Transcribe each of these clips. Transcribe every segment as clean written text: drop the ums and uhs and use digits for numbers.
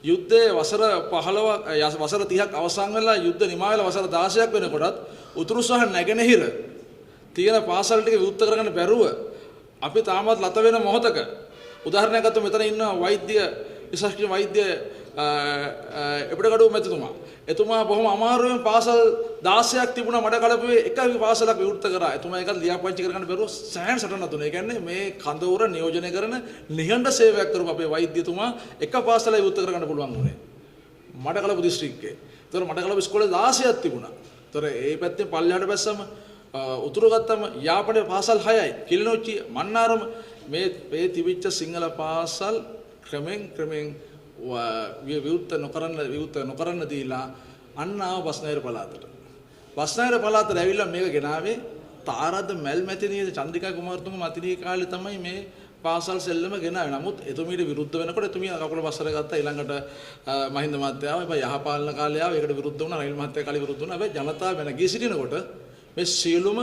යුද්ධයේ වසර 15 වසර 30ක් අවසන් වෙලා යුද්ධ නිමා වෙලා වසර 16ක් වෙනකොටත් උතුරු සහ නැගෙනහිර තියෙන පාසල් ටික විවෘත කරගන්න බැරුව අපි තාමත් ලත වෙන මොහොතක උදාහරණයක් ගත්තොත් මෙතන ඉන්න වෛද්‍ය විශේෂඥ වෛද්‍ය එපිටකඩුව මැතිතුමා එතුමා බොහොම අමාරුවෙන් පාසල් 16ක් තිබුණා මඩ කලපුවේ එක පාසලක් විවෘත කරා. එතුමා ඒකත් ලියාපදිංචි කරගන්න බැරුව සෑහෙන සටනක් දුන්නා. ඒ කියන්නේ මේ කඳවුර නියෝජනය කරන නිහඬ සේවයක් කරපු අපේ වෛද්‍යතුමා එක පාසලක් විවෘත කරගන්න පුළුවන් වුණේ. මඩ කලපු දිස්ත්‍රික්කේ. ඒතර මඩ කලපු ඉස්කෝලේ 16ක් තිබුණා. ඒතර ඒ පැත්තේ පල්ලෙහාට බැස්සම උතුරු ගත්තම යාපනයේ පාසල් 6යි. කිලිනොච්චි මන්නාරම මේ තිබිච්ච සිංහල පාසල් ක්‍රමෙන් විවෘත නොකරන්න දීලා අන්න ආව බස්නාහිර පළාතට. බස්නාහිර පළාතට ඇවිල්ලා මේක ගෙනාවේ තාරද මැල් මැතිනිය චන්ද්‍රිකා කුමාරතුංග මැතිනිය කාලේ තමයි මේ පාසල් සෙල්ලම ගෙනාවේ. නමුත් එතුමීට විරුද්ධ වෙනකොට එතුමිය කකුල බස්සර ගත්තා. ඊළඟට මහින්ද මහත්තයා ආවා. යහපාලන කාලේ ආවා. ඒකට විරුද්ධ වුණා. රනිල් මහත්තයා කාලේ විරුද්ධ වුණා. හැබැයි ජනතාව වෙන ගිය සිටිනකොට මේ සියලුම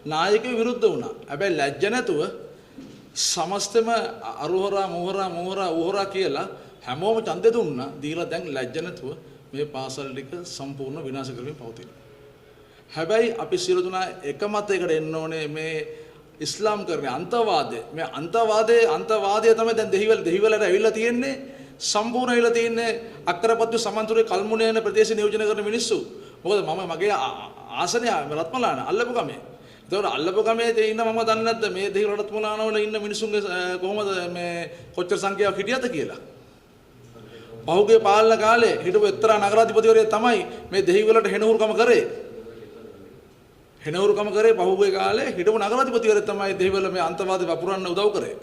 නායකයෝ විරුද්ධ වුණා. හැබැයි ලැජ්ජ නැතුව සමස්තම අරුහරා මුහරා කියලා හැමෝම ඡන්දෙ දුන්නා. දීලා දැන් ලැජ්ජ නැතුව මේ පාසල් ටික සම්පූර්ණ විනාශ කරමින් පවතින. හැබැයි අපි සියලු දෙනා එක මතයකට එන්න ඕනේ මේ ඉස්ලාම් කරන්නේ අන්තවාදය. මේ අන්තවාදය තමයි දැන් දෙහිවලට ඇවිල්ලා තියෙන්නේ. සම්පූර්ණ ඇවිල්ලා තියෙන්නේ අක්කරපත්තු සමන්තුරේ කල්මුණේ යන ප්‍රදේශ නියෝජනය කරන මිනිස්සු. මොකද මගේ ආසනය රත්මලාන අල්ලපු ගමේ. ඒතකොට අල්ලපු ගමේ ඉන්න මම දන්නේ නැද්ද මේ දෙහිවල රත්මලාන වල ඉන්න මිනිස්සුන්ගේ කොහොමද මේ කොච්චර සංඛ්‍යාවක් හිටියද කියලා. පහුගිය පාලන කාලේ හිටපු එක්තරා නගරාධිපතිවරයෙක් තමයි මේ දෙහිවලට හෙනහුරුකම කරේ. හෙනහුරුකම කරේ පහුගිය කාලේ හිටපු නගරාධිපතිවරයෙක් තමයි දෙහිවල මේ අන්තවාදී වපුරන්න උදව් කරේ.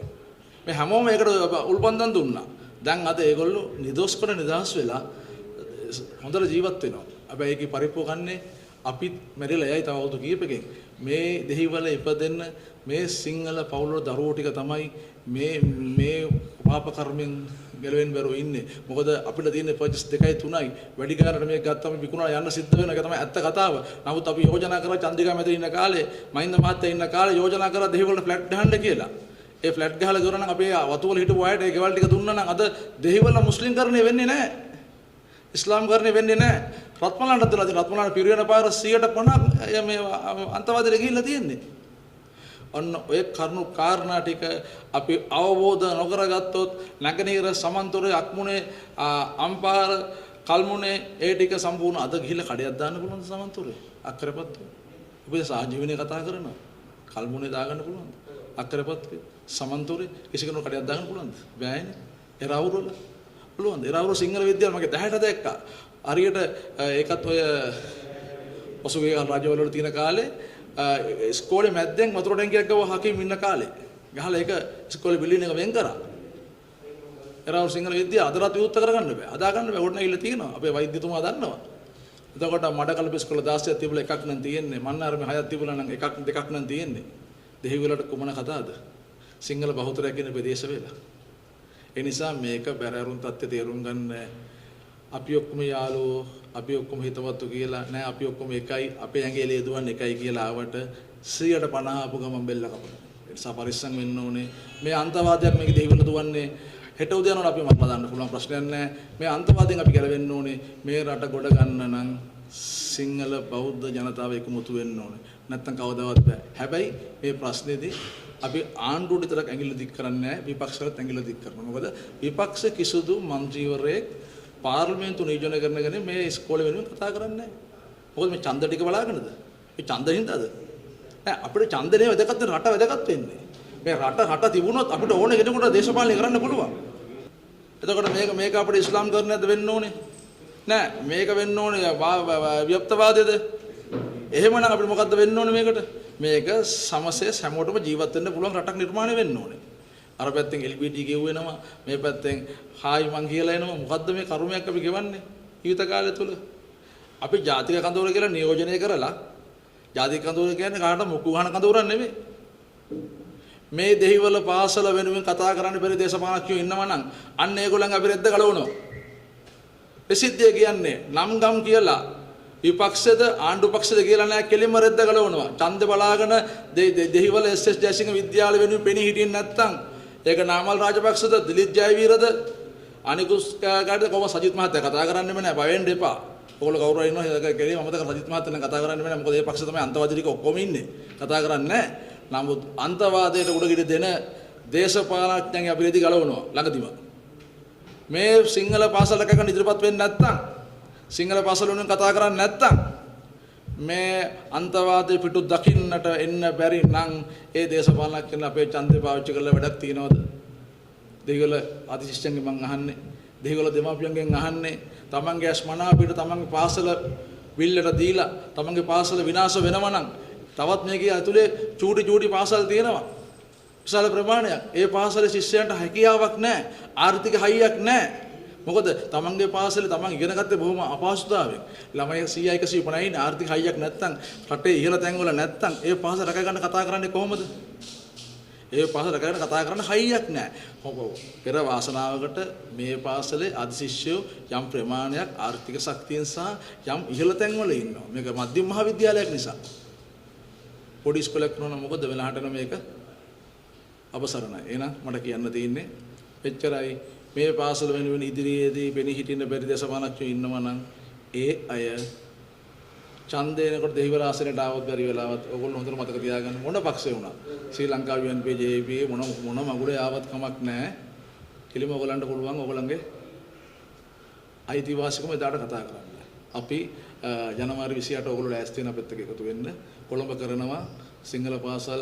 මේ හැමෝම ඒකට උල්පන්දම් දුන්නා. දැන් අද ඒගොල්ලෝ නිදොස්කොට නිදහස් වෙලා හොඳට ජීවත් වෙනවා. හැබැයි ඒකේ පරිප්පුවකන්නේ අපිත් මැරිලා යයි තව අවුරුදු කීපකින්. මේ දෙහිවල ඉපදෙන්න මේ සිංහල පවුල් දරුවෝ ටික තමයි මේ පාප කර්මෙන් ගැලවෙන්න බැරුව ඉන්නේ. මොකද අපිට තියෙන පර්චස් 2යි 3යි වැඩි ගානකට මේක ගත්තම විකුණලා යන්න සිද්ධ වෙන එක තමයි ඇත්ත කතාව. නමුත් අපි යෝජනා කරා චන්දිකා මැද ඉන්න කාලේ මහින්ද මහත්තයා ඉන්න කාලේ යෝජනා කරා දෙහිවලට ෆ්ලැට් ගහන්න කියලා. ඒ ෆ්ලැට් ගහලා ගියොත් නම් අපේ වතුවල හිටපු අයට ඒ ගෙවල් ටික දුන්නා නම් අද දෙහිවල මුස්ලිම් කරණය වෙන්නේ නැහැ. ඉස්ලාම් කරණය වෙන්නේ නැහැ. රත්මලානට දෙලා රත්මලාන පිරියන පාර 150 මේ අන්තවාදයට ගිහිල්ලා තියෙන්නේ. ඔන්න ඔය කරුණු කාරණා ටික අපි අවබෝධ නොකරගත්තොත් නැගෙනහිර සමන්තුරේ අක්මුණේ අම්පාර කල්මුණේ ඒ ටික සම්පූර්ණ අද ගිහිල්ලා කඩයක් දාන්න පුළුවන් සමන්තුරේ අක්කරපත්තු. ඔබ සාජීවනේ කතා කරනවා. කල්මුණේ දාගන්න පුළුවන්ද? අක්කරපත්තු සමන්තුරේ කිසි කෙනෙකුට කඩයක් දාගන්න පුළුවන්ද? බෑනේ. එරවුර වල පුළුවන්ද? එරවුර සිංහල විද්‍යාල මගේ 10ට දැක්කා. හරියට ඒකත් ඔය පසුගිය රාජ්‍යවල තියෙන කාලේ ඉස්කෝලේ මැද්දෙන් වතුර ටැංකියක් ගාව හකින් ඉන්න කාලේ ගහලා ඒක ඉස්කෝලේ බිල්ඩින් එක වෙන් කරා. එරවුර සිංහල විද්‍යාව අදටත් විවෘත කරගන්න බෑ. අදා ගන්න බෑ. ඕඩ නැගිලා තියෙනවා. අපේ වෛද්‍යතුමා දන්නවා. එතකොට මඩකලප ඉස්කෝලේ 16ක් තිබුණා එකක් නම් තියෙන්නේ. මන්නාරමේ 6ක් තිබුණා නම් එකක් දෙකක් නම් තියෙන්නේ. දෙහිවලට කුමන කතාවද? සිංහල බහුතරයක් ඉන්න ප්‍රදේශ වේලා. ඒ නිසා මේක බැරෑරුම් තත්ත්වය තේරුම් ගන්න අපි ඔක්කොම යාළුවෝ අපි ඔක්කොම හිතවත්තු කියලා නෑ අපි ඔක්කොම එකයි අපේ ඇඟේ ලේ දුවන්නේ එකයි කියලා ආවට 150 ආපු ගමන් බෙල්ල කපනවා. ඒ නිසා පරිස්සම් වෙන්න ඕනේ. මේ අන්තවාදයක් මේක දෙහිවල දුවන්නේ හෙට උදේ යනකොට අපි මරලා දාන්න පුළුවන් ප්‍රශ්නයක් නෑ. මේ අන්තවාදයෙන් අපි ගැලවෙන්න ඕනේ. මේ රට ගොඩ ගන්න නම් සිංහල බෞද්ධ ජනතාව එකමුතු වෙන්න ඕනේ. නැත්තම් කවදාවත් බෑ. හැබැයි මේ ප්‍රශ්නේදී අපි ආණ්ඩුවට විතරක් ඇඟිල්ල දික් කරන්නේ නැහැ විපක්ෂවලත් ඇඟිල්ල දික් කරනවා. මොකද විපක්ෂ කිසිදු മന്ത്രിවරයෙක් පාර්ලිමේන්තු නියෝජනය කරනගෙන මේ ඉස්කෝලේ වෙනුවෙන් කතා කරන්නේ නැහැ. මොකද මේ ඡන්ද ටික බලාගෙනද? මේ ඡන්ද හින්දාද? නෑ අපිට ඡන්දනේ වැදගත් රට වැදගත් වෙන්නේ. මේ රට තිබුණොත් අපිට ඕන කෙනෙකුට දේශපාලනය කරන්න පුළුවන්. එතකොට මේක අපිට ඉස්ලාම් කරන්නද වෙන්න ඕනේ? නෑ මේක වෙන්න ඕනේ ව්‍යප්තවාදයේද? එහෙමනම් අපිට මොකද්ද වෙන්න ඕනේ මේකට? මේක සමසේ හැමෝටම ජීවත් වෙන්න පුළුවන් රටක් නිර්මාණය වෙන්න ඕනේ. අර පැත්තෙන් LGBT ගෙව්වෙනවා මේ පැත්තෙන් හායි මං කියලා එනවා. මොකද්ද මේ කර්මයක් අපි ගෙවන්නේ ජීවිත කාලය තුල? අපි ජාතික කඳවුර කියලා නියෝජනය කරලා ජාතික කඳවුර කියන්නේ කාටද මුක්කු ගහන කඳවුරක් නෙමෙයි. මේ දෙහිවල පාසල වෙනුවෙන් කතා කරන්න බැරි දේශපාලකයෝ ඉන්නවා නම් අන්න ඒගොල්ලන් අපි රෙද්ද ගලවනවා. ප්‍රසිද්ධිය කියන්නේ නම් ගම් කියලා විපක්ෂද ආණ්ඩු පක්ෂද කියලා නෑ කෙලින්ම රෙද්ද ගලවනවා. ඡන්ද බලාගෙන දෙහිවල SS ජයසිංහ විද්‍යාලය වෙනුවෙන් පෙනී හිටින්නේ නැත්නම් ඒක නාමල් රාජපක්ෂද දිලිත් ජයවීරද අනිකුස් කාට කොහොම සජිත් මහත්තයා කතා කරන්නෙම නෑ බය වෙන්න එපා. ඔයගොල්ලෝ කවුරු හරි ඉන්නවා ඒක කෙලිම මම දැන් සජිත් මහත්තයා කතා කරන්නෙම නෑ මොකද ඒ පක්ෂ තමයි අන්තවාදී ටික ඔක්කොම ඉන්නේ. කතා කරන්නේ නෑ. නමුත් අන්තවාදයට උඩගිඩි දෙන දේශපාලඥයන් අපි රෙදි ගලවනවා ළඟදිම. මේ සිංහල පාසල් එකක ඉදිරිපත් වෙන්නේ නැත්නම් සිංහල පාසල වලින් කතා කරන්නේ නැත්නම් මේ අන්තවාදී පිටු දකින්නට එන්න බැරි නම් ඒ දේශපාලනඥයන් අපේ ඡන්දේ පාවිච්චි කරලා වැඩක් තියනවද? දෙහිගල අධිශිෂ්‍යයන්ගෙන් මං අහන්නේ දෙහිගල දෙමාපියන්ගෙන් අහන්නේ තමන්ගේ අස්මනා පිට තමන්ගේ පාසල බිල්ලට දීලා තමන්ගේ පාසල විනාශ වෙනවා නම් තවත් මේකේ ඇතුලේ චූටි පාසල් තියෙනවා විශාල ප්‍රමාණයක්. ඒ පාසලේ ශිෂ්‍යයන්ට හැකියාවක් නැහැ, ආර්ථික හයියක් නැහැ. මොකද තමන්ගේ පාසලේ තමන් ඉගෙන ගත්තේ බොහොම අපහසුතාවයෙන්. ළමයි 100 150 ඉන්න ආර්ථික හයියක් නැත්තම් රටේ ඉහළ තැන්වල නැත්තම් ඒ පාසල රැක ගන්න කතා කරන්නේ කොහොමද? ඒ පාසල රැක ගන්න කතා කරන්න හයියක් නැහැ. පෙර වාසනාවකට මේ පාසලේ අධිශිෂ්‍යයෝ යම් ප්‍රමාණයක් ආර්ථික ශක්තියෙන් සහ යම් ඉහළ තැන්වල ඉන්නවා. මේක මධ්‍යම මහාවිද්‍යාලයක් නිසා. පොඩි ඉස්කෝලයක් කරනවා මොකද වෙලාහට මේක අවසරණයි. එහෙනම් මට කියන්න තියෙන්නේ එච්චරයි. මේ පාසල වෙනුවෙන් ඉදිරියේදී පෙනී හිටින්න බැරි දේශපාලනඥයෝ ඉන්නවා නම් ඒ අය ඡන්දේනකොට දෙහිවල ආසනයට ආවොත් බැරි වෙලාවත් ඕගොල්ලෝ හොඳට මතක තියාගන්න මොන පක්ෂේ වුණා. ශ්‍රී ලංකා UNP JP මොන මගුලේ ආවත් කමක් නැහැ. කිලිම ඕගොල්ලන්ට පුළුවන් ඕගොල්ලන්ගේ අයිතිවාසිකම එදාට කතා කරන්න. අපි ජනවාරි 28 ඕගොල්ලෝ ලෑස්ති වෙන අපිත් එක්ක එකතු වෙන්න. කොළඹ කරනවා සිංහල පාසල්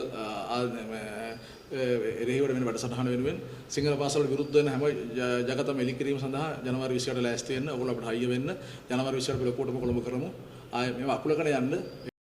එරෙහිවට වෙන වැඩසටහන වෙනුවෙන් සිංහල පාසල් විරුද්ධ වෙන හැම ජගතම එලිකිරීම සඳහා ජනවාරි 28 ලෑස්ති වෙන්න. ඕගොල්ලෝ අපිට හයිය වෙන්න. ජනවාරි 28 අපි ලොකුවටම කොළඹ කරමු. ආයේ මේව අකුලකට යන්න